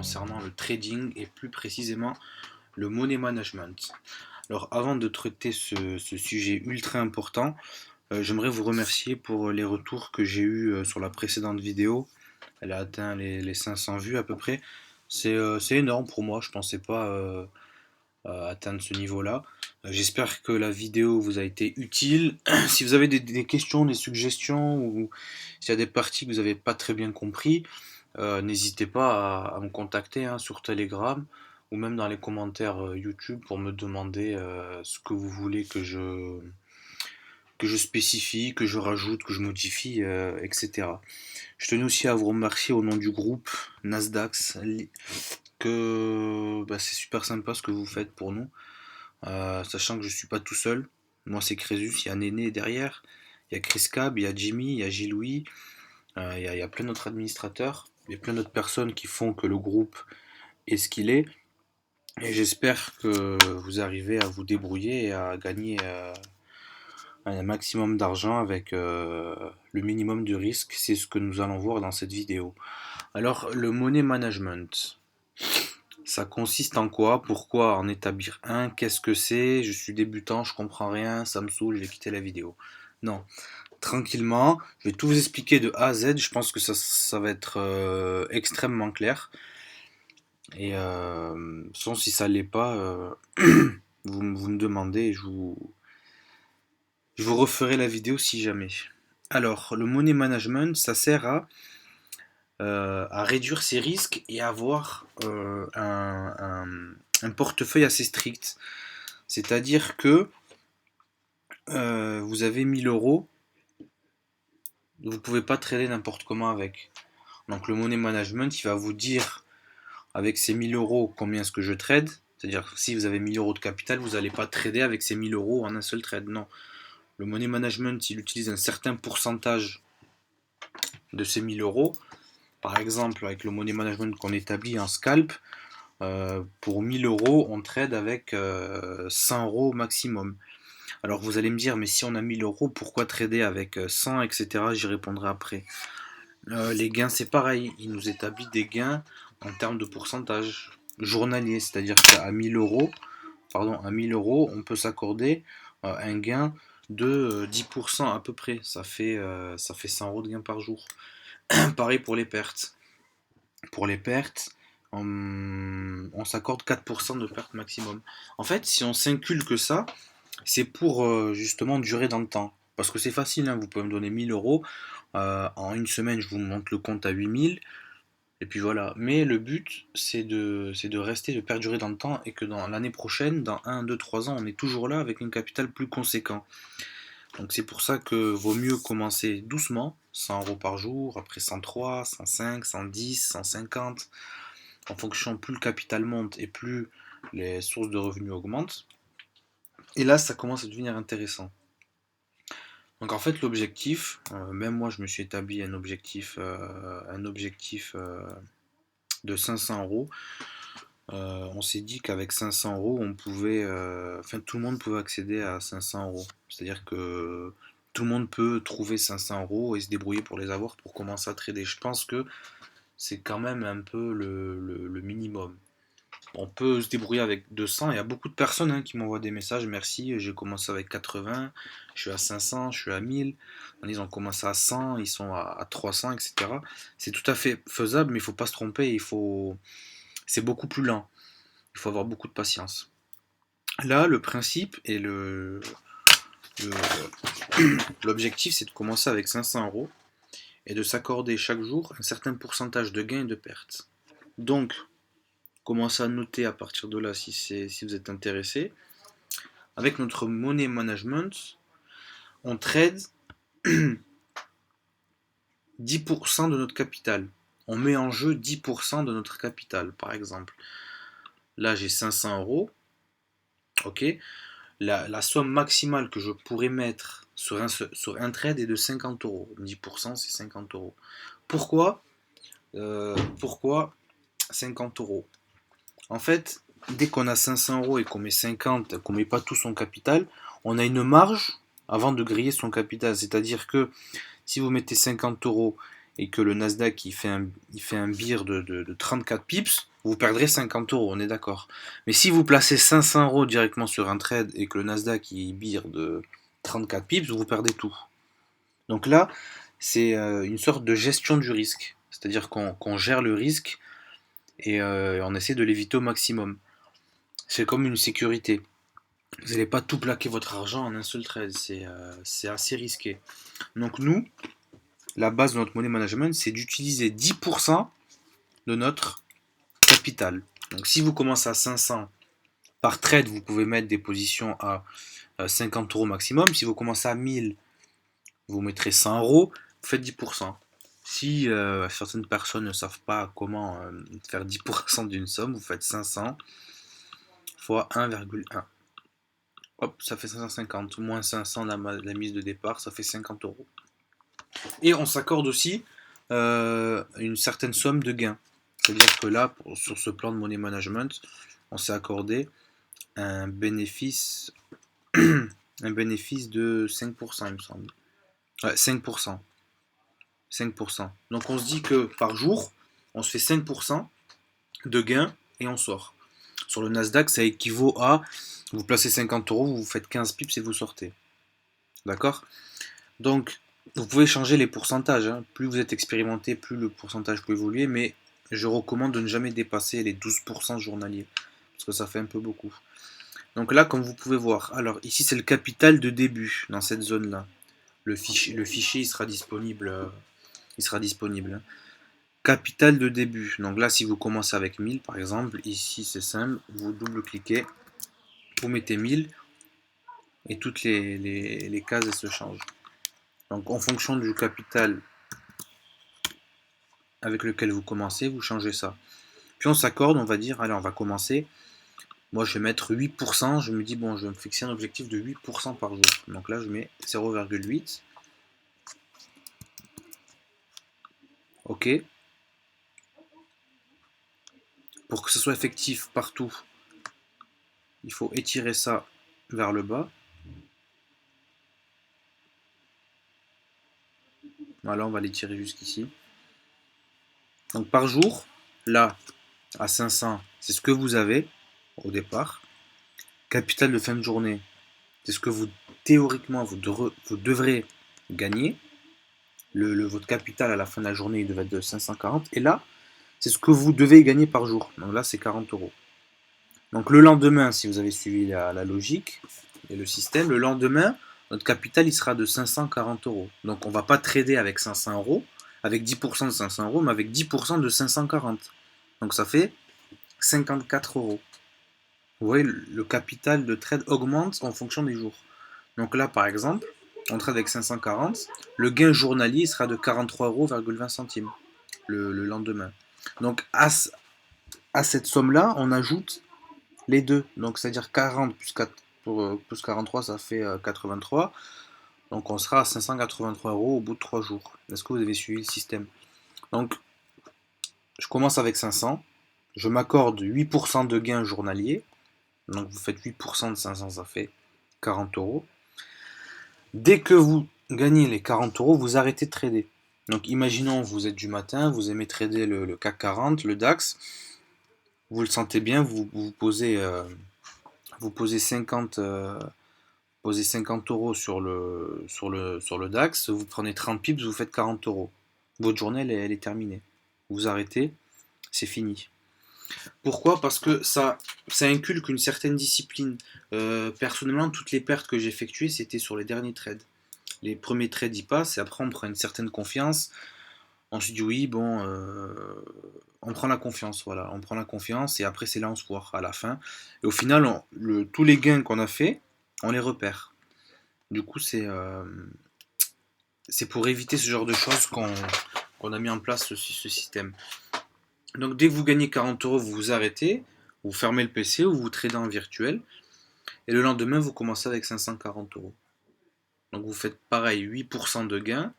concernant le trading et plus précisément le money management. Alors avant de traiter ce sujet ultra important, j'aimerais vous remercier pour les retours que j'ai eus sur la précédente vidéo. Elle a atteint les 500 vues à peu près. C'est énorme pour moi, je ne pensais pas atteindre ce niveau-là. J'espère que la vidéo vous a été utile. Si vous avez des questions, des suggestions ou s'il y a des parties que vous n'avez pas très bien compris, n'hésitez pas à me contacter sur Telegram ou même dans les commentaires YouTube pour me demander ce que vous voulez que je spécifie, que je rajoute, que je modifie, etc. Je tenais aussi à vous remercier au nom du groupe Nasdaq que c'est super sympa ce que vous faites pour nous, sachant que je suis pas tout seul. Moi c'est Crésus, il y a Néné derrière, il y a Chris Cab, il y a Jimmy, il y a Gilles-Louis, il y a plein d'autres administrateurs, il y a plein d'autres personnes qui font que le groupe est ce qu'il est. Et j'espère que vous arrivez à vous débrouiller et à gagner un maximum d'argent avec le minimum de risque. C'est ce que nous allons voir dans cette vidéo. Alors, le money management, ça consiste en quoi? Pourquoi en établir un? Qu'est-ce que c'est? Je suis débutant, je comprends rien, ça me saoule, je vais quitter la vidéo. Non, tranquillement, je vais tout vous expliquer de A à Z. Je pense que ça va être extrêmement clair. Et sans si ça l'est pas, vous me demandez et je vous referai la vidéo si jamais. Alors, le money management, ça sert à réduire ses risques et avoir un portefeuille assez strict. C'est-à-dire que vous avez 1000 euros, vous ne pouvez pas trader n'importe comment avec. Donc le money management, il va vous dire avec ces 1000 euros combien est-ce que je trade. C'est-à-dire que si vous avez 1000 euros de capital, vous n'allez pas trader avec ces 1000 euros en un seul trade. Non. Le money management, il utilise un certain pourcentage de ces 1000 euros. Par exemple, avec le money management qu'on établit en scalp, pour 1000 euros, on trade avec 100 euros maximum. Alors vous allez me dire, mais si on a 1000 euros, pourquoi trader avec 100, etc. J'y répondrai après. Les gains, c'est pareil. Il nous établit des gains en termes de pourcentage journalier. C'est-à-dire qu'à 1000 euros, à 1000 euros, on peut s'accorder un gain de 10% à peu près. Ça fait 100 euros de gain par jour. Pareil pour les pertes. Pour les pertes, on s'accorde 4% de perte maximum. En fait, si on s'inculque ça, c'est pour justement durer dans le temps. Parce que c'est facile, vous pouvez me donner 1000 euros. En une semaine, je vous monte le compte à 8000. Et puis voilà. Mais le but, c'est de rester, de perdurer dans le temps et que dans l'année prochaine, dans 1, 2, 3 ans, on est toujours là avec un capital plus conséquent. Donc c'est pour ça que vaut mieux commencer doucement, 100 euros par jour, après 103, 105, 110, 150. En fonction, plus le capital monte et plus les sources de revenus augmentent. Et là, ça commence à devenir intéressant. Donc en fait, l'objectif, même moi je me suis établi un objectif de 500 euros. On s'est dit qu'avec 500 euros, tout le monde pouvait accéder à 500 euros. C'est-à-dire que tout le monde peut trouver 500 euros et se débrouiller pour les avoir pour commencer à trader. Je pense que c'est quand même un peu le minimum. On peut se débrouiller avec 200. Il y a beaucoup de personnes qui m'envoient des messages. Merci, j'ai commencé avec 80, je suis à 500, je suis à 1000. Ils ont commencé à 100, ils sont à 300, etc. C'est tout à fait faisable, mais il ne faut pas se tromper. C'est beaucoup plus lent. Il faut avoir beaucoup de patience. Là, le principe et l'objectif, c'est de commencer avec 500 euros et de s'accorder chaque jour un certain pourcentage de gains et de pertes. Donc, commencez à noter à partir de là si vous êtes intéressé. Avec notre money management, on trade 10% de notre capital. On met en jeu 10% de notre capital, par exemple. Là, j'ai 500 euros. Ok. La somme maximale que je pourrais mettre sur un trade est de 50 euros. 10%, c'est 50 euros. Pourquoi 50 euros? En fait, dès qu'on a 500 euros et qu'on met 50, qu'on met pas tout son capital, on a une marge avant de griller son capital. C'est-à-dire que si vous mettez 50 euros et que le Nasdaq il fait un BIR de 34 pips, vous perdrez 50 euros, on est d'accord. Mais si vous placez 500 euros directement sur un trade et que le Nasdaq il bire de 34 pips, vous perdez tout. Donc là, c'est une sorte de gestion du risque. C'est-à-dire qu'on gère le risque et on essaie de l'éviter au maximum. C'est comme une sécurité. Vous n'allez pas tout plaquer votre argent en un seul trade, c'est assez risqué. Donc nous, la base de notre money management, c'est d'utiliser 10% de notre capital. Donc si vous commencez à 500 par trade, vous pouvez mettre des positions à 50 euros maximum. Si vous commencez à 1000, vous mettrez 100 euros, vous faites 10%. Si certaines personnes ne savent pas comment faire 10% d'une somme, vous faites 500 fois 1,1. Hop, ça fait 550. Moins 500 la mise de départ, ça fait 50 euros. Et on s'accorde aussi une certaine somme de gains. C'est-à-dire que là, sur ce plan de money management, on s'est accordé un bénéfice, un bénéfice de 5%, il me semble. Ouais, 5%. 5%. Donc on se dit que par jour, on se fait 5% de gains et on sort. Sur le Nasdaq, ça équivaut à, vous placez 50 euros, vous faites 15 pips et vous sortez. D'accord? Donc, vous pouvez changer les pourcentages. Hein. Plus vous êtes expérimenté, plus le pourcentage peut évoluer, mais je recommande de ne jamais dépasser les 12% journaliers, parce que ça fait un peu beaucoup. Donc là, comme vous pouvez voir, alors ici c'est le capital de début dans cette zone-là. Le fichier il sera disponible. Hein. Capital de début. Donc là, si vous commencez avec 1000 par exemple, ici c'est simple, vous double-cliquez, vous mettez 1000 et toutes les cases elles se changent. Donc en fonction du capital avec lequel vous commencez, vous changez ça. Puis on s'accorde, on va dire, allez, on va commencer. Moi, je vais mettre 8%. Je me dis, bon, je vais me fixer un objectif de 8% par jour. Donc là, je mets 0,8. OK. Pour que ce soit effectif partout, il faut étirer ça vers le bas. Voilà, on va l'étirer jusqu'ici. Donc par jour, là, à 500, c'est ce que vous avez au départ. Capital de fin de journée, c'est ce que vous, théoriquement, vous devrez gagner. Votre capital à la fin de la journée, il devait être de 540. Et là, c'est ce que vous devez gagner par jour. Donc là, c'est 40 euros. Donc le lendemain, si vous avez suivi la logique et le système, le lendemain, notre capital, il sera de 540 euros. Donc on ne va pas trader avec 500 euros, avec 10% de 500 euros, mais avec 10% de 540. Donc ça fait 54 euros. Vous voyez, le capital de trade augmente en fonction des jours. Donc là, par exemple, on trade avec 540, le gain journalier sera de 43,20 euros le lendemain. Donc à cette somme-là, on ajoute les deux. Donc c'est-à-dire 40 plus, 4, plus 43, ça fait 83. Donc on sera à 583 euros au bout de 3 jours. Est-ce que vous avez suivi le système? Donc je commence avec 500. Je m'accorde 8% de gain journalier. Donc vous faites 8% de 500, ça fait 40 euros. Dès que vous gagnez les 40 euros, vous arrêtez de trader. Donc imaginons vous êtes du matin, vous aimez trader le CAC 40, le DAX, vous le sentez bien, vous posez 50, posez 50 euros sur le DAX, vous prenez 30 pips, vous faites 40 euros. Votre journée, elle est terminée. Vous arrêtez, c'est fini. Pourquoi? Parce que ça inculque une certaine discipline. Personnellement, toutes les pertes que j'ai effectuées, c'était sur les derniers trades. Les premiers trades y passent, et après on prend une certaine confiance. On se dit oui, bon, on prend la confiance, voilà. On prend la confiance, et après c'est là on se voit à la fin. Et au final, tous les gains qu'on a fait, on les repère. Du coup, c'est pour éviter ce genre de choses qu'on a mis en place ce système. Donc dès que vous gagnez 40 euros, vous vous arrêtez, vous fermez le PC ou vous tradez en virtuel. Et le lendemain, vous commencez avec 540 euros. Donc vous faites pareil, 8% de gain.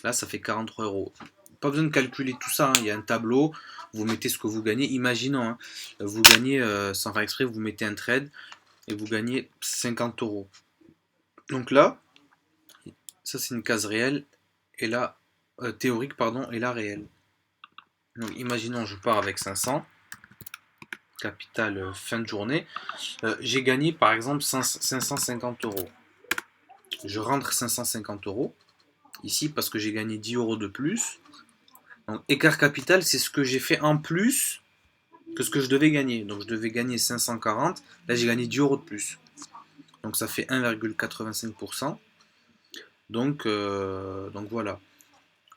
Là, ça fait 43 euros. Pas besoin de calculer tout ça, hein. Il y a un tableau, vous mettez ce que vous gagnez. Imaginons, hein, vous gagnez, sans faire exprès, vous mettez un trade et vous gagnez 50 euros. Donc là, ça c'est une case réelle, et là, théorique, pardon, et là réelle. Donc imaginons, je pars avec 500. capital fin de journée, j'ai gagné par exemple 550 euros. Je rentre 550 euros ici parce que j'ai gagné 10 euros de plus. Donc, écart capital, c'est ce que j'ai fait en plus que ce que je devais gagner. Donc je devais gagner 540, là j'ai gagné 10 euros de plus. Donc ça fait 1,85%. Donc voilà.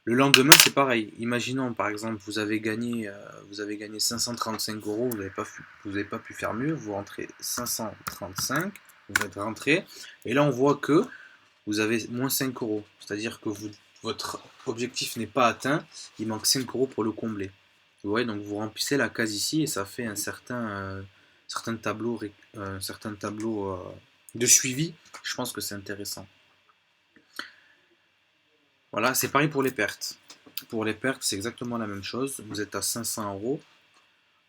Le lendemain, c'est pareil. Imaginons par exemple, vous avez gagné 535 euros, vous n'avez pas pu faire mieux, vous rentrez 535, vous êtes rentré, et là on voit que vous avez moins 5 euros. C'est-à-dire que votre objectif n'est pas atteint, il manque 5 euros pour le combler. Vous voyez, donc vous remplissez la case ici et ça fait certain tableau, de suivi. Je pense que c'est intéressant. Voilà, c'est pareil pour les pertes. Pour les pertes, c'est exactement la même chose. Vous êtes à 500 euros,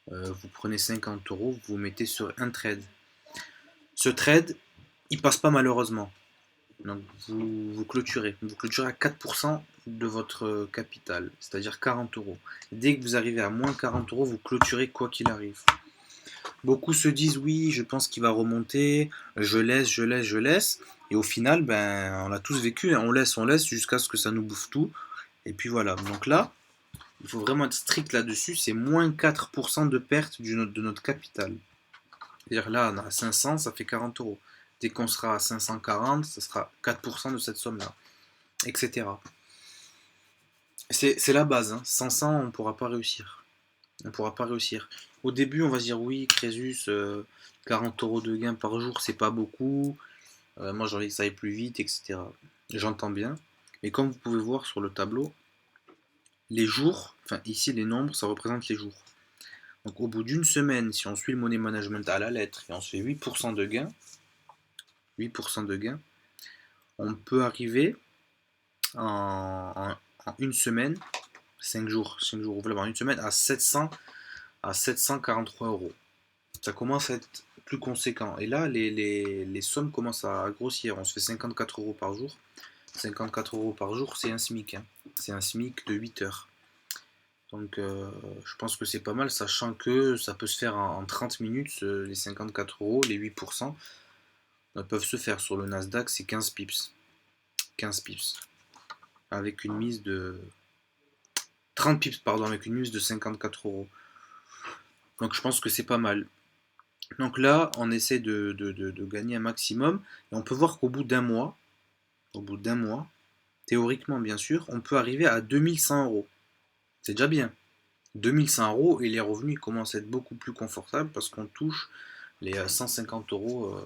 vous prenez 50 euros, vous mettez sur un trade. Ce trade, il passe pas malheureusement. Donc vous clôturez. Vous clôturez à 4% de votre capital, c'est-à-dire 40 euros. Dès que vous arrivez à moins 40 euros, vous clôturez quoi qu'il arrive. Beaucoup se disent oui, je pense qu'il va remonter, je laisse. Et au final, ben, on a tous vécu, hein. On laisse jusqu'à ce que ça nous bouffe tout. Et puis voilà. Donc là, il faut vraiment être strict là-dessus. C'est moins 4% de perte de notre capital. C'est-à-dire là, on a 500, ça fait 40 euros. Dès qu'on sera à 540, ça sera 4% de cette somme-là, etc. C'est la base, hein. Sans ça, on ne pourra pas réussir. On ne pourra pas réussir. Au début, on va se dire oui, Crésus, 40 euros de gain par jour, c'est pas beaucoup. Moi, j'ai envie que ça aille plus vite, etc. J'entends bien. Mais comme vous pouvez voir sur le tableau, les jours, enfin ici les nombres, ça représente les jours. Donc au bout d'une semaine, si on suit le money management à la lettre et on se fait 8% de gain, 8% de gain, on peut arriver en une semaine, 5 jours, en une semaine, à 743 euros. Ça commence à être plus conséquent. Et là, les sommes commencent à grossir. On se fait 54 euros par jour. 54 euros par jour, c'est un SMIC, hein. C'est un SMIC de 8 heures. Donc je pense que c'est pas mal, sachant que ça peut se faire en 30 minutes, les 54 euros, les 8%, peuvent se faire sur le Nasdaq, c'est 15 pips. 15 pips. Avec une mise de 30 pips, pardon, avec une mise de 54 euros. Donc je pense que c'est pas mal. Donc là, on essaie de gagner un maximum. Et on peut voir qu'au bout d'un mois, théoriquement bien sûr, on peut arriver à 2100 euros. C'est déjà bien. 2100 euros et les revenus commencent à être beaucoup plus confortables parce qu'on touche les 150 euros,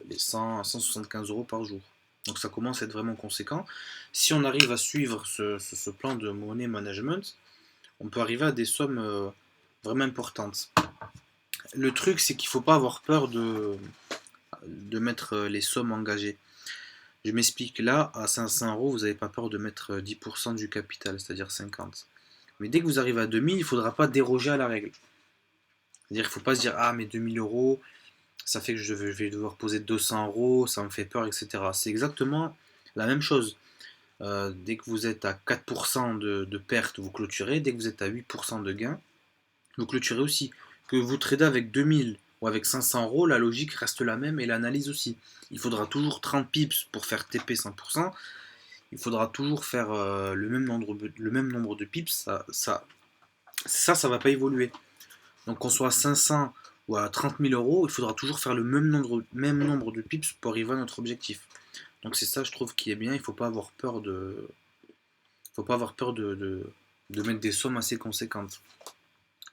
les 175 euros par jour. Donc ça commence à être vraiment conséquent. Si on arrive à suivre ce plan de money management, on peut arriver à des sommes vraiment importantes. Le truc, c'est qu'il ne faut pas avoir peur de mettre les sommes engagées. Je m'explique, là, à 500 euros, vous n'avez pas peur de mettre 10% du capital, c'est-à-dire 50. Mais dès que vous arrivez à 2000, il ne faudra pas déroger à la règle. C'est-à-dire qu'il ne faut pas se dire, ah mais 2000 euros, ça fait que je vais devoir poser 200 euros, ça me fait peur, etc. C'est exactement la même chose. Dès que vous êtes à 4% de perte, vous clôturez. Dès que vous êtes à 8% de gain, vous clôturez aussi. Que vous tradez avec 2000 ou avec 500 euros, la logique reste la même et l'analyse aussi. Il faudra toujours 30 pips pour faire TP 100%. Il faudra toujours faire le même nombre de pips. Ça va pas évoluer. Donc qu'on soit à 500 ou à 30 000 euros, il faudra toujours faire le même nombre de pips pour arriver à notre objectif. Donc c'est ça, je trouve, qui est bien. Il ne faut pas avoir peur de mettre des sommes assez conséquentes.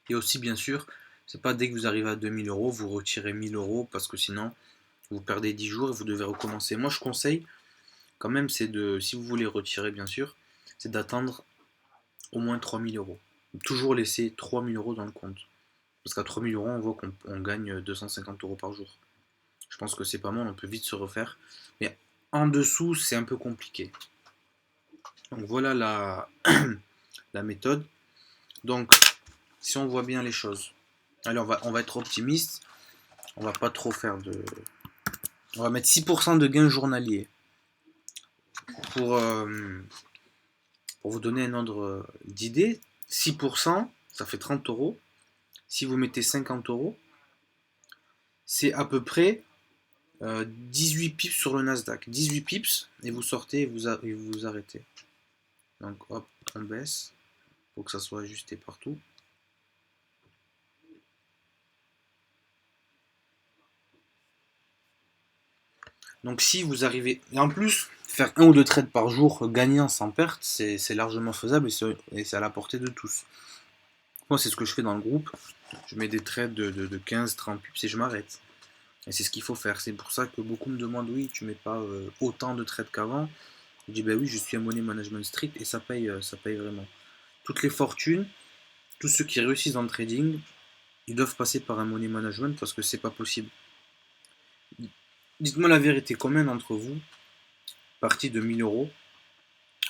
Et aussi, bien sûr, c'est pas dès que vous arrivez à 2000 euros, vous retirez 1000 euros parce que sinon, vous perdez 10 jours et vous devez recommencer. Moi, je conseille quand même, si vous voulez retirer, bien sûr, c'est d'attendre au moins 3000 euros. Toujours laisser 3000 euros dans le compte. Parce qu'à 3000 euros, on voit qu'on gagne 250 euros par jour. Je pense que c'est pas mal, on peut vite se refaire. Mais en dessous, c'est un peu compliqué. Donc voilà la méthode. Donc, si on voit bien les choses. Allez, on va être optimiste. On va pas trop faire de... On va mettre 6% de gains journaliers. Pour vous donner un ordre d'idée, 6%, ça fait 30 euros. Si vous mettez 50 euros, c'est à peu près 18 pips sur le Nasdaq. 18 pips, et vous sortez et vous arrêtez. Donc hop, on baisse, pour que ça soit ajusté partout. Donc si vous arrivez, et en plus, faire un ou deux trades par jour gagnant sans perte, c'est largement faisable et c'est à la portée de tous. Moi, c'est ce que je fais dans le groupe. Je mets des trades de 15-30 pips et je m'arrête. Et c'est ce qu'il faut faire. C'est pour ça que beaucoup me demandent, oui, tu mets pas autant de trades qu'avant. Je dis, ben oui, je suis un money management strict et ça paye vraiment. Toutes les fortunes, tous ceux qui réussissent dans le trading, ils doivent passer par un money management parce que c'est pas possible. Dites-moi la vérité, combien d'entre vous, partis de 1000 euros,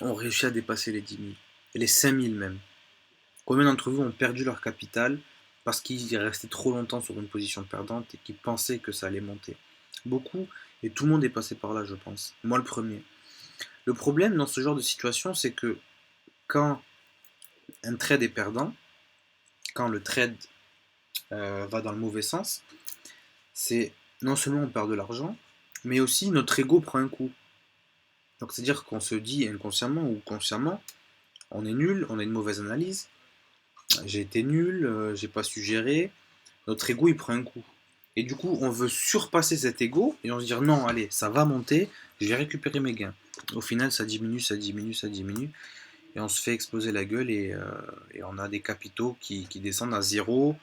ont réussi à dépasser les 10 000 et les 5000 même? Combien d'entre vous ont perdu leur capital parce qu'ils restaient trop longtemps sur une position perdante et qu'ils pensaient que ça allait monter? Beaucoup, et tout le monde est passé par là, je pense. Moi le premier. Le problème dans ce genre de situation, c'est que quand un trade est perdant, quand le trade va dans le mauvais sens, c'est non seulement on perd de l'argent, mais aussi notre ego prend un coup. Donc c'est-à-dire qu'on se dit inconsciemment ou consciemment, on est nul, on a une mauvaise analyse, j'ai été nul, j'ai pas su gérer, notre ego il prend un coup. Et du coup, on veut surpasser cet ego et on se dit non, allez, ça va monter, je vais récupérer mes gains. Au final, ça diminue, ça diminue, ça diminue, et on se fait exploser la gueule et on a des capitaux qui descendent à zéro,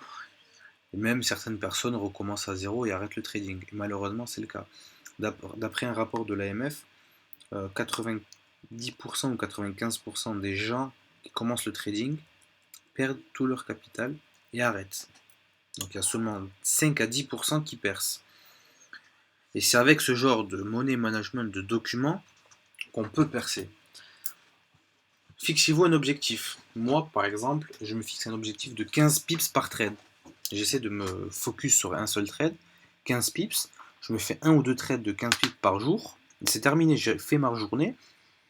et même certaines personnes recommencent à zéro et arrêtent le trading. Et malheureusement, c'est le cas. D'après un rapport de l'AMF, 90% ou 95% des gens qui commencent le trading perdent tout leur capital et arrêtent. Donc il y a seulement 5 à 10% qui percent. Et c'est avec ce genre de money management de documents qu'on peut percer. Fixez-vous un objectif. Moi, par exemple, je me fixe un objectif de 15 pips par trade. J'essaie de me focus sur un seul trade, 15 pips. Je me fais un ou deux trades de 15 pips par jour. C'est terminé, j'ai fait ma journée.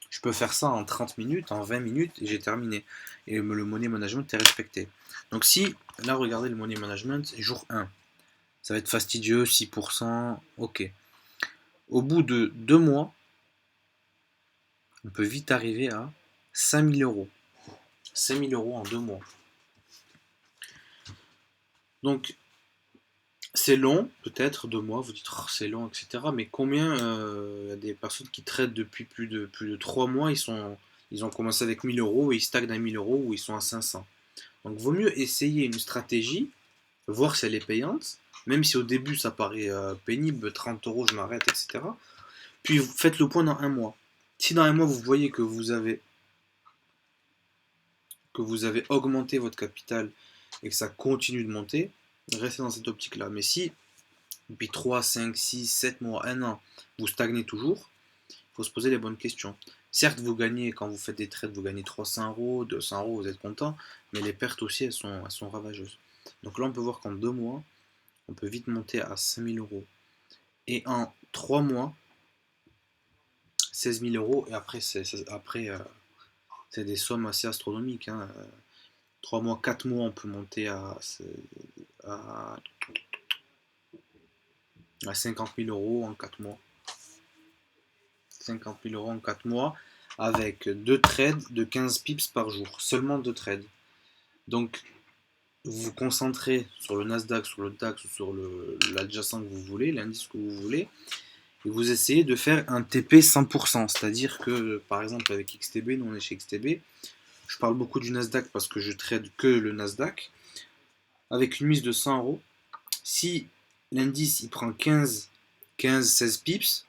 Je peux faire ça en 30 minutes, en 20 minutes, et j'ai terminé. Et le money management est respecté. Donc si, là regardez le money management, jour 1. Ça va être fastidieux, 6%, ok. Au bout de 2 mois, on peut vite arriver à 5000 euros. 5000 euros en 2 mois. Donc, c'est long, peut-être 2 mois, vous dites oh, c'est long, etc. Mais combien il y a des personnes qui traitent depuis plus de 3 mois, ils ont commencé avec 1000 euros et ils stagnent à 1000 euros ou ils sont à 500. Donc, vaut mieux essayer une stratégie, voir si elle est payante, même si au début ça paraît pénible, 30 euros je m'arrête, etc. Puis vous faites le point dans un mois. Si dans un mois vous voyez que vous avez augmenté votre capital et que ça continue de monter, restez dans cette optique-là. Mais si, depuis 3, 5, 6, 7 mois, un an, vous stagnez toujours, il faut se poser les bonnes questions. Certes, vous gagnez, quand vous faites des trades, vous gagnez 300 euros, 200 euros, vous êtes content, mais les pertes aussi, elles sont ravageuses. Donc là, on peut voir qu'en 2 mois, on peut vite monter à 5000 euros. Et en 3 mois, 16 000 euros, et après, c'est des sommes assez astronomiques. Hein. 3 mois, 4 mois, on peut monter à, à 50 000 euros en 4 mois. 50 000 euros en 4 mois avec 2 trades de 15 pips par jour. Seulement 2 trades. Donc, vous vous concentrez sur le Nasdaq, sur le DAX ou sur l'adjacent que vous voulez, l'indice que vous voulez, et vous essayez de faire un TP 100%. C'est-à-dire que, par exemple, avec XTB, nous on est chez XTB, je parle beaucoup du Nasdaq parce que je trade que le Nasdaq. Avec une mise de 100 euros, si l'indice il prend 15-16 pips,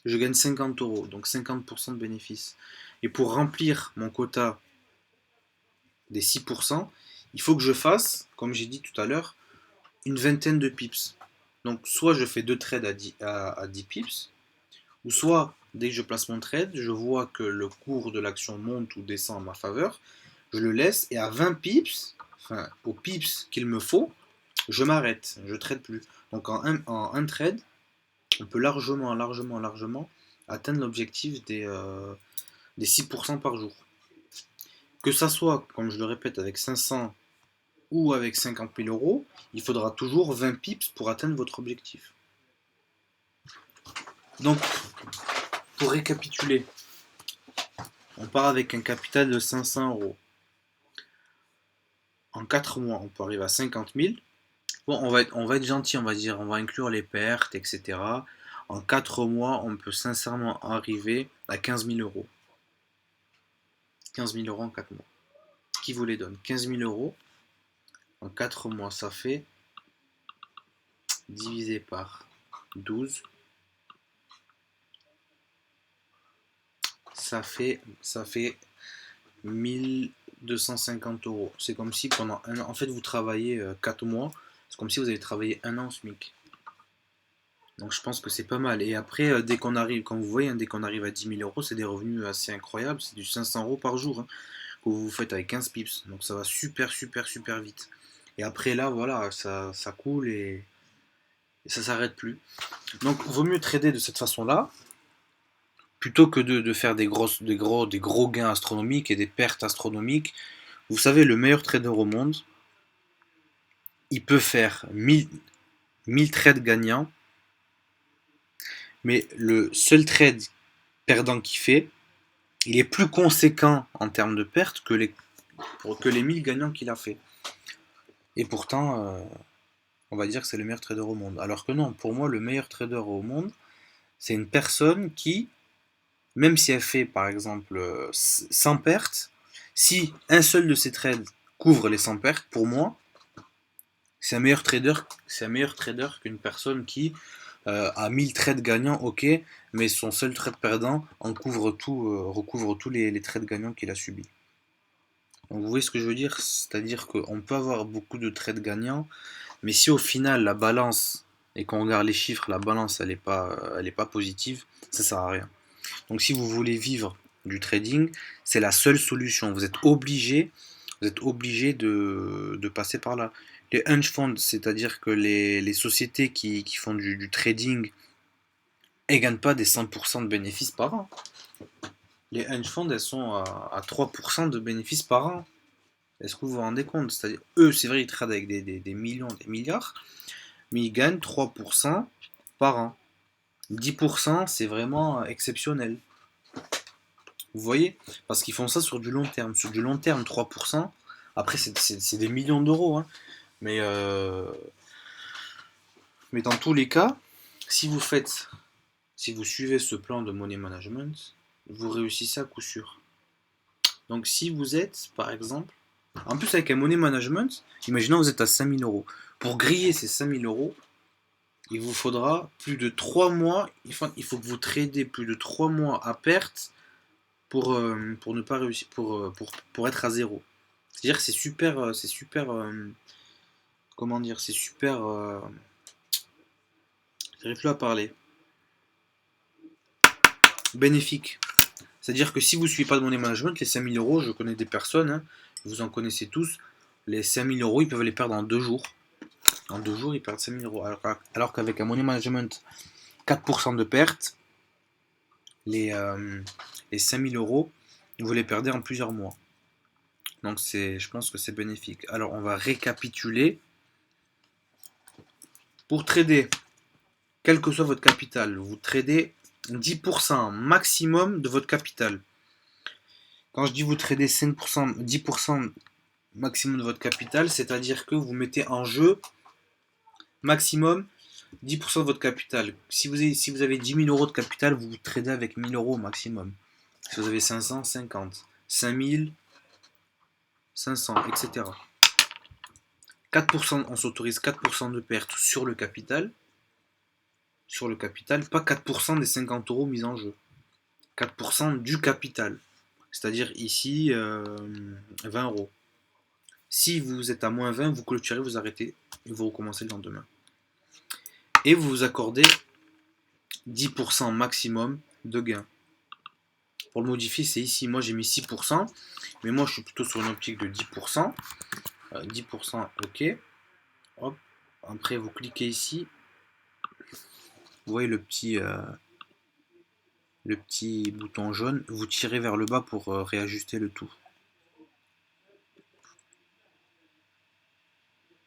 je gagne 50 euros, donc 50% de bénéfice. Et pour remplir mon quota des 6%, il faut que je fasse, comme j'ai dit tout à l'heure, une vingtaine de pips. Donc soit je fais deux trades à 10 pips, ou soit dès que je place mon trade, je vois que le cours de l'action monte ou descend en ma faveur, je le laisse et à 20 pips, enfin aux pips qu'il me faut, je m'arrête, je ne trade plus. Donc en un trade, on peut largement atteindre l'objectif des 6% par jour. Que ça soit, comme je le répète, avec 500 ou avec 50 000 euros, il faudra toujours 20 pips pour atteindre votre objectif. Donc, pour récapituler, on part avec un capital de 500 euros. En 4 mois, on peut arriver à 50 000. Bon, on va être gentil, on va dire, on va inclure les pertes, etc. En 4 mois, on peut sincèrement arriver à 15 000 euros. 15 000 euros en 4 mois. Qui vous les donne? 15 000 euros en 4 mois, ça fait divisé par 12. Ça fait 1250 euros. C'est comme si pendant un an, en fait, vous travaillez 4 mois. C'est comme si vous avez travaillé un an au SMIC. Donc je pense que c'est pas mal. Et après, dès qu'on arrive, quand vous voyez, hein, dès qu'on arrive à 10 000 euros, c'est des revenus assez incroyables. C'est du 500 euros par jour, hein, que vous faites avec 15 pips. Donc ça va super, super, super vite. Et après là, voilà, ça coule et ça s'arrête plus. Donc vaut mieux trader de cette façon-là, plutôt que de faire des gros gains astronomiques et des pertes astronomiques. Vous savez, le meilleur trader au monde, il peut faire 1000 trades gagnants, mais le seul trade perdant qu'il fait, il est plus conséquent en termes de pertes que les 1000 gagnants qu'il a fait. Et pourtant, on va dire que c'est le meilleur trader au monde. Alors que non, pour moi, le meilleur trader au monde, c'est une personne qui, même si elle fait par exemple 100 pertes, si un seul de ses trades couvre les 100 pertes, pour moi, c'est un meilleur trader qu'une personne qui a 1000 trades gagnants, ok, mais son seul trade perdant recouvre tous les trades gagnants qu'il a subis. Donc vous voyez ce que je veux dire? C'est-à-dire qu'on peut avoir beaucoup de trades gagnants, mais si au final la balance, et qu'on regarde les chiffres, la balance elle est pas positive, ça sert à rien. Donc si vous voulez vivre du trading, c'est la seule solution. Vous êtes obligé de passer par là. Les hedge funds, c'est-à-dire que les sociétés qui font du trading, elles ne gagnent pas des 100% de bénéfices par an. Les hedge funds, elles sont à 3% de bénéfices par an. Est-ce que vous vous rendez compte? C'est-à-dire, eux, c'est vrai, ils tradent avec des millions, des milliards, mais ils gagnent 3% par an. 10%, c'est vraiment exceptionnel. Vous voyez? Parce qu'ils font ça sur du long terme. Sur du long terme, 3%, après, c'est des millions d'euros. Hein. Mais, mais dans tous les cas, si vous suivez ce plan de money management, vous réussissez à coup sûr. Donc si vous êtes, par exemple, en plus avec un money management, imaginons que vous êtes à 5000 euros. Pour griller ces 5000 euros, il vous faudra plus de 3 mois, il faut que vous tradez plus de 3 mois à perte pour ne pas réussir, pour être à zéro. C'est-à-dire que c'est super, comment dire, c'est super, j'arrive plus à parler, bénéfique. C'est-à-dire que si vous ne suivez pas de money management, les 5000 euros, je connais des personnes, hein, vous en connaissez tous, les 5000 euros, ils peuvent les perdre en 2 jours. En 2 jours, ils perdent 5000 euros. Alors qu'avec un money management, 4% de perte, les 5000 euros, vous les perdez en plusieurs mois. Donc je pense que c'est bénéfique. Alors on va récapituler. Pour trader, quel que soit votre capital, vous tradez 10% maximum de votre capital. Quand je dis vous tradez 5%, 10% maximum de votre capital, c'est-à-dire que vous mettez en jeu maximum 10% de votre capital. Si vous avez 10 000 euros de capital, vous tradez avec 1000 euros au maximum. Si vous avez 500, 50, 5000, 500, etc. 4%, on s'autorise 4% de perte sur le capital. Sur le capital, pas 4% des 50 euros mis en jeu. 4% du capital. C'est-à-dire ici 20 euros. Si vous êtes à moins 20, vous clôturez, vous arrêtez et vous recommencez le lendemain. Et vous vous accordez 10% maximum de gain. Pour le modifier, c'est ici. Moi, j'ai mis 6%, mais moi, je suis plutôt sur une optique de 10%. 10%, ok. Hop. Après, vous cliquez ici. Vous voyez le petit bouton jaune. Vous tirez vers le bas pour réajuster le tout.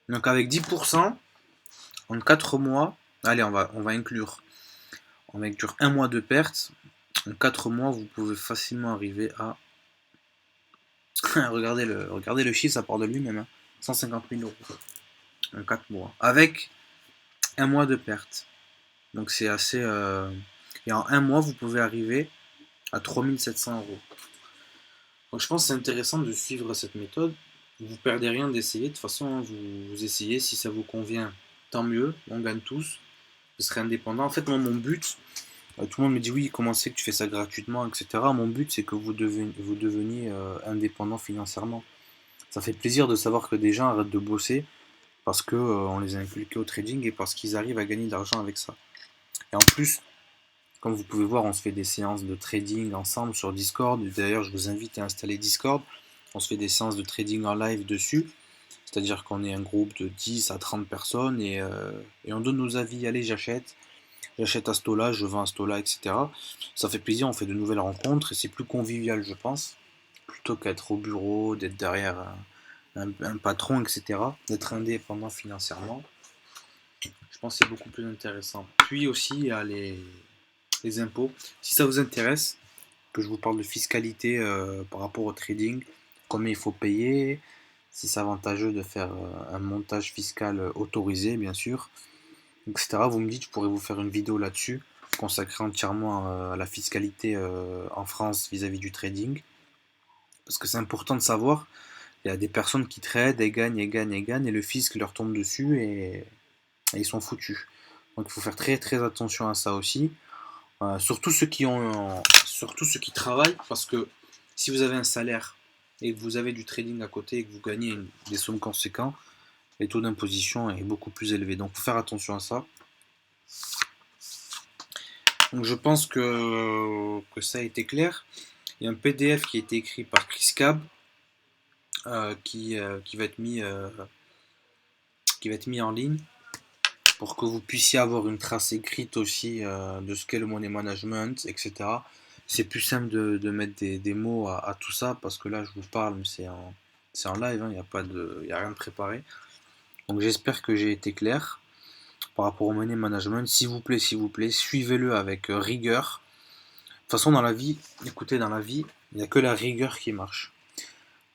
Donc avec 10%, en 4 mois, allez, on va inclure un mois de perte. En 4 mois, vous pouvez facilement arriver à regardez le chiffre, ça part de lui-même, hein. 150 000 euros en 4 mois. Avec un mois de perte. Donc c'est assez. Et en un mois, vous pouvez arriver à 3700 euros. Donc je pense que c'est intéressant de suivre cette méthode. Vous perdez rien d'essayer. De toute façon, hein, vous essayez. Si ça vous convient, tant mieux. On gagne tous. Vous serez indépendant. En fait, moi, mon but, tout le monde me dit oui, comment c'est que tu fais ça gratuitement, etc. Mon but, c'est que vous deveniez indépendant financièrement. Ça fait plaisir de savoir que des gens arrêtent de bosser parce que on les a inculqués au trading et parce qu'ils arrivent à gagner de l'argent avec ça. Et en plus, comme vous pouvez voir, on se fait des séances de trading ensemble sur Discord. D'ailleurs, je vous invite à installer Discord. On se fait des séances de trading en live dessus. C'est-à-dire qu'on est un groupe de 10 à 30 personnes et on donne nos avis. Allez, j'achète à ce taux-là, je vends à ce taux-là, etc. Ça fait plaisir, on fait de nouvelles rencontres et c'est plus convivial, je pense, plutôt qu'être au bureau, d'être derrière un patron, etc. D'être indépendant financièrement. Je pense que c'est beaucoup plus intéressant. Puis aussi, il y a les impôts. Si ça vous intéresse, que je vous parle de fiscalité par rapport au trading, combien il faut payer, si c'est avantageux de faire un montage fiscal autorisé, bien sûr, etc. Vous me dites, je pourrais vous faire une vidéo là-dessus, consacrée entièrement à la fiscalité en France vis-à-vis du trading. Parce que c'est important de savoir, il y a des personnes qui tradent et gagnent et gagnent et gagnent, et le fisc leur tombe dessus et ils sont foutus. Donc il faut faire très très attention à ça aussi. Surtout ceux qui travaillent, parce que si vous avez un salaire et que vous avez du trading à côté et que vous gagnez des sommes conséquentes, les taux d'imposition est beaucoup plus élevé. Donc, faut faire attention à ça. Donc, je pense que ça a été clair. Il y a un PDF qui a été écrit par Chris Cab qui qui va être mis en ligne pour que vous puissiez avoir une trace écrite aussi de ce qu'est le money management, etc. C'est plus simple de mettre des mots à tout ça parce que là je vous parle, mais c'est en live, hein, il y a rien de préparé. Donc j'espère que j'ai été clair par rapport au money management. S'il vous plaît, suivez-le avec rigueur. De toute façon, dans la vie, écoutez, dans la vie, il n'y a que la rigueur qui marche.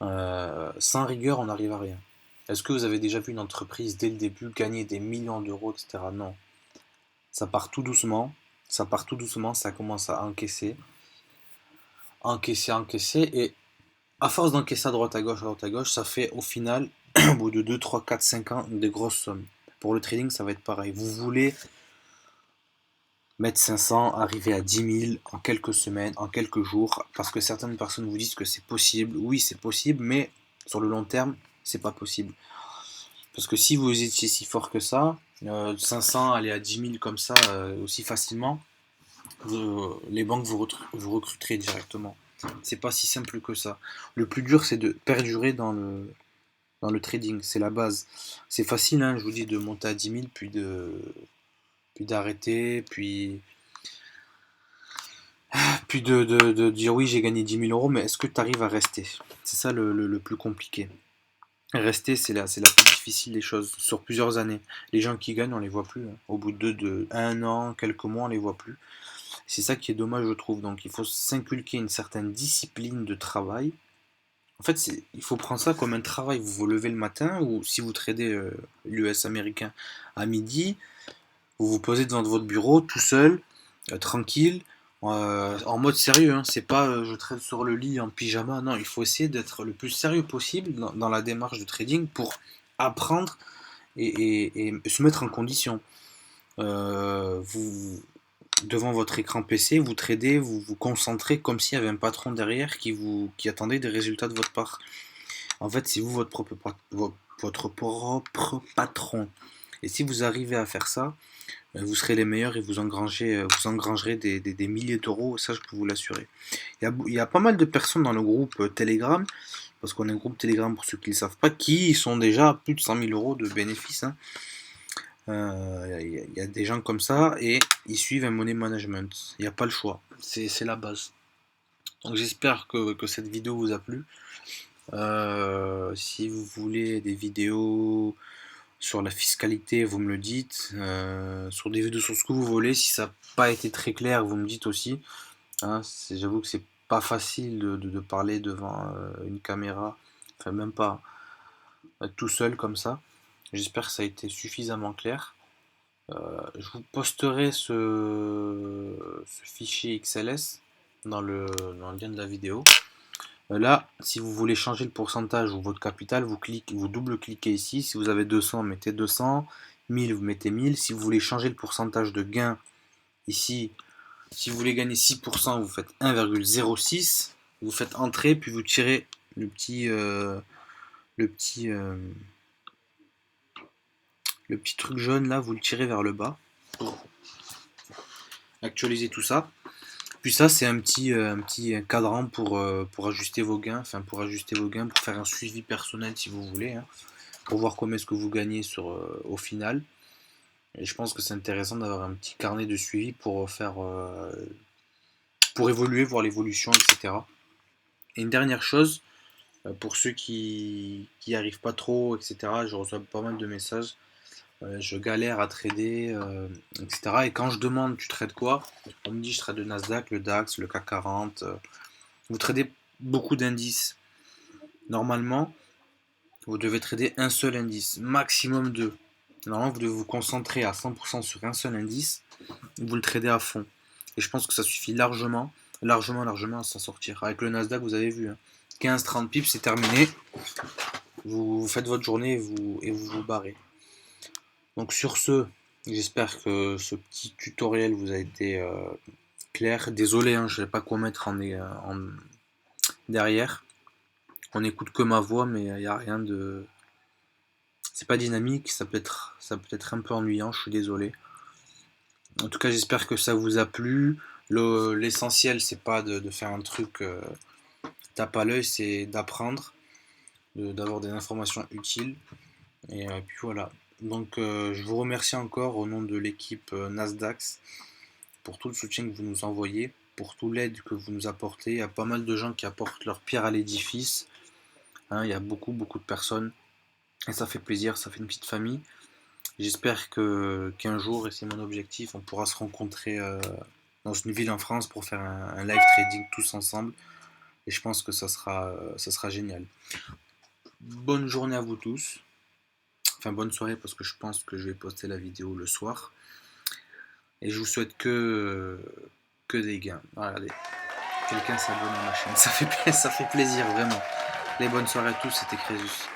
Sans rigueur, on n'arrive à rien. Est-ce que vous avez déjà vu une entreprise dès le début gagner des millions d'euros, etc. Non. Ça part tout doucement, ça commence à encaisser, et à force d'encaisser à droite à gauche, ça fait au final, au bout de 2, 3, 4, 5 ans, des grosses sommes. Pour le trading, ça va être pareil. Vous voulez mettre 500, arriver à 10 000 en quelques semaines, en quelques jours, parce que certaines personnes vous disent que c'est possible. Oui, c'est possible, mais sur le long terme, c'est pas possible. Parce que si vous étiez si fort que ça, 500 aller à 10 000 comme ça aussi facilement, les banques vous recruteraient directement. C'est pas si simple que ça. Le plus dur, c'est de perdurer dans le trading. C'est la base. C'est facile, hein, je vous dis, de monter à 10 000, puis d'arrêter, puis de dire oui, j'ai gagné 10 000 euros, mais est-ce que tu arrives à rester? C'est ça le plus compliqué. Rester, c'est la plus difficile des choses, sur plusieurs années. Les gens qui gagnent, on les voit plus, hein. Au bout de un an, quelques mois, on les voit plus. C'est ça qui est dommage, je trouve. Donc il faut s'inculquer une certaine discipline de travail. En fait, il faut prendre ça comme un travail. Vous vous levez le matin, ou si vous tradez l'US américain à midi, vous vous posez devant votre bureau tout seul, tranquille, en mode sérieux, hein. C'est pas je trade sur le lit en pyjama. Non, il faut essayer d'être le plus sérieux possible dans la démarche de trading pour apprendre et se mettre en condition. Vous, devant votre écran PC, vous tradez, vous vous concentrez comme s'il y avait un patron derrière qui attendait des résultats de votre part. En fait, c'est vous votre propre patron. Et si vous arrivez à faire ça, vous serez les meilleurs et vous engrangerez des milliers d'euros, ça je peux vous l'assurer. Il y a pas mal de personnes dans le groupe Telegram, parce qu'on est un groupe Telegram pour ceux qui ne le savent pas, qui sont déjà à plus de 100 000 euros de bénéfices, hein. Il y a des gens comme ça et ils suivent un money management. Il n'y a pas le choix. C'est la base. Donc j'espère que cette vidéo vous a plu. Si vous voulez des vidéos Sur la fiscalité, vous me le dites. Sur des vidéos sur ce que vous voulez, si ça n'a pas été très clair, vous me dites aussi. Hein, j'avoue que c'est pas facile de parler devant une caméra, enfin même pas tout seul comme ça. J'espère que ça a été suffisamment clair. Je vous posterai ce fichier XLS dans le lien de la vidéo. Là, si vous voulez changer le pourcentage ou votre capital, vous double-cliquez ici. Si vous avez 200, mettez 200. 1000, vous mettez 1000. Si vous voulez changer le pourcentage de gain, ici, si vous voulez gagner 6%, vous faites 1,06. Vous faites entrer, puis vous tirez le petit, le petit, le petit truc jaune là, vous le tirez vers le bas pour actualiser tout ça. Puis ça, c'est un petit cadran pour ajuster vos gains, pour faire un suivi personnel si vous voulez, hein, pour voir combien est-ce que vous gagnez au final. Et je pense que c'est intéressant d'avoir un petit carnet de suivi pour évoluer, voir l'évolution, etc. Et une dernière chose, pour ceux qui n'y arrivent pas trop, etc., je reçois pas mal de messages. Je galère à trader, etc. Et quand je demande tu trades quoi, on me dit je trade le Nasdaq, le DAX, le CAC 40. Vous tradez beaucoup d'indices. Normalement, vous devez trader un seul indice, maximum deux. Normalement, vous devez vous concentrer à 100% sur un seul indice. Vous le tradez à fond. Et je pense que ça suffit largement, largement à s'en sortir. Avec le Nasdaq, vous avez vu, hein, 15-30 pips, c'est terminé. Vous faites votre journée et vous barrez. Donc sur ce, j'espère que ce petit tutoriel vous a été clair. Désolé, hein, je ne sais pas quoi mettre derrière. On écoute que ma voix, mais il n'y a rien de... C'est pas dynamique, ça peut être un peu ennuyant, je suis désolé. En tout cas, j'espère que ça vous a plu. L'essentiel, c'est pas de faire un truc tape à l'œil, c'est d'apprendre, d'avoir des informations utiles. Et puis voilà. Donc je vous remercie encore au nom de l'équipe Nasdaq pour tout le soutien que vous nous envoyez, pour toute l'aide que vous nous apportez. Il y a pas mal de gens qui apportent leur pierre à l'édifice. Hein, il y a beaucoup de personnes. Et ça fait plaisir, ça fait une petite famille. J'espère qu'un jour, et c'est mon objectif, on pourra se rencontrer dans une ville en France pour faire un live trading tous ensemble. Et je pense que ça sera génial. Bonne journée à vous tous. Enfin, bonne soirée parce que je pense que je vais poster la vidéo le soir. Et je vous souhaite que des gains. Regardez, quelqu'un s'abonne à ma chaîne. Ça fait plaisir, vraiment. Les bonnes soirées à tous, c'était Crésus.